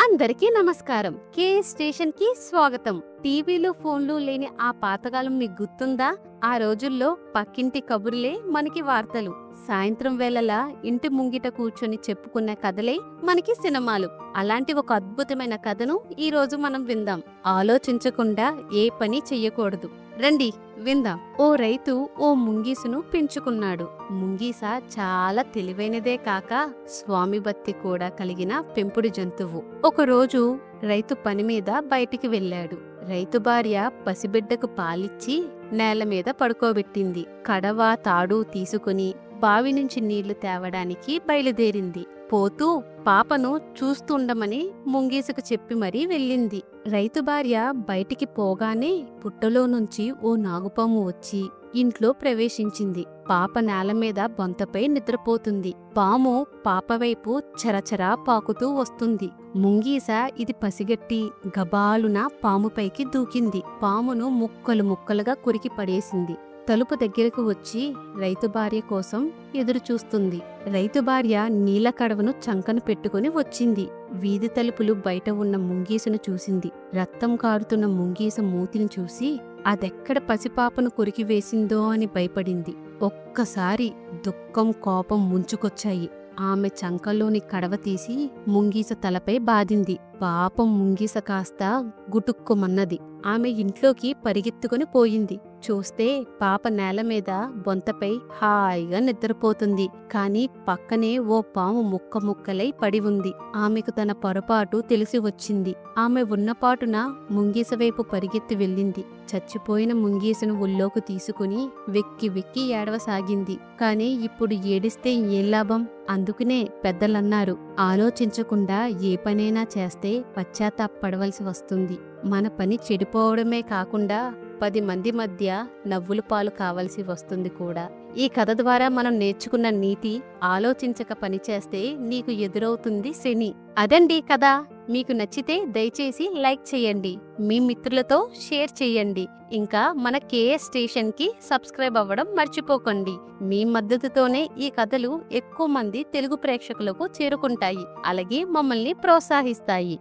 అందరికీ నమస్కారం. కే స్టేషన్ కి స్వాగతం. టీవీలు ఫోన్లు లేని ఆ పాతకాలం మీకు గుర్తుందా? ఆ రోజుల్లో పక్కింటి కబుర్లే మనకి వార్తలు. సాయంత్రం వేళలా ఇంటి ముంగిట కూర్చొని చెప్పుకున్న కథలే మనకి సినిమాలు. అలాంటి ఒక అద్భుతమైన కథను ఈ రోజు మనం విందాం. ఆలోచించకుండా ఏ పని చెయ్యకూడదు. రండి విందాం. ఓ రైతు ఓ ముంగీసును పెంచుకున్నాడు. ముంగీస చాలా తెలివైనదే కాక స్వామి భక్తి కూడా కలిగిన పెంపుడు జంతువు. ఒకరోజు రైతు పని మీద బయటికి వెళ్ళాడు. రైతు భార్య పసిబిడ్డకు పాలిచ్చి నేల మీద పడుకోబెట్టింది. కడవ తాడు తీసుకుని బావి నుంచి నీళ్లు తేవడానికి బయలుదేరింది. పోతూ పాపను చూస్తుండమని ముంగీసుకు చెప్పి మరీ వెళ్ళింది. రైతు భార్య బయటికి పోగానే పుట్టలో నుంచి ఓ నాగుపాము వచ్చి ఇంట్లో ప్రవేశించింది. పాప నేల మీద బొంతపై నిద్రపోతుంది. పాము పాపవైపు చరచరా పాకుతూ వస్తుంది. ముంగీస ఇది పసిగట్టి గబాలున పాముపైకి దూకింది. పామును ముక్కలు ముక్కలుగా కొరికి పడేసింది. తలుపు దగ్గరకు వచ్చి రైతు భార్య కోసం ఎదురు చూస్తుంది. రైతు భార్య నీళ్ల కడవను చంకను పెట్టుకుని వచ్చింది. వీధి తలుపులు బయట ఉన్న ముంగీసును చూసింది. రక్తం కారుతున్న ముంగీస మూతిని చూసి అదెక్కడ పసిపాపను కొరికి వేసిందో అని భయపడింది. ఒక్కసారి దుఃఖం కోపం ముంచుకొచ్చాయి. ఆమె చంకలోని కడవ తీసి ముంగీస తలపై బాదింది. పాపం ముంగీస కాస్త గుటుక్కుమన్నది. ఆమె ఇంట్లోకి పరిగెత్తుకుని పోయింది. చూస్తే పాప నేల మీద బొంతపై హాయిగా నిద్రపోతుంది. కాని పక్కనే ఓ పాము ముక్క ముక్కలై పడి ఉంది. ఆమెకు తన పొరపాటు తెలిసి వచ్చింది. ఆమె ఉన్నపాటున ముంగీస వైపు పరిగెత్తి వెళ్ళింది. చచ్చిపోయిన ముంగీసను ఒళ్ళోకి తీసుకుని వెక్కి వెక్కి ఏడవసాగింది. కాని ఇప్పుడు ఏడిస్తే ఏం లాభం? అందుకనే పెద్దలన్నారు, ఆలోచించకుండా ఏ పనైనా చేస్తే పశ్చాత్తాపడవలసి వస్తుంది. మన పని చెడిపోవడమే కాకుండా 10 మంది మధ్య నవ్వుల పాలు కావలసి వస్తుంది కూడా. ఈ కథ ద్వారా మనం నేర్చుకున్న నీతి, ఆలోచించక పనిచేస్తే నీకు ఎదురవుతుంది శని. అదండి కథ. మీకు నచ్చితే దయచేసి లైక్ చేయండి, మీ మిత్రులతో షేర్ చేయండి. ఇంకా మన కేఎస్ స్టేషన్ కి సబ్స్క్రైబ్ అవ్వడం మర్చిపోకండి. మీ మద్దతుతోనే ఈ కథలు ఎక్కువ మంది తెలుగు ప్రేక్షకులకు చేరుకుంటాయి, అలాగే మమ్మల్ని ప్రోత్సహిస్తాయి.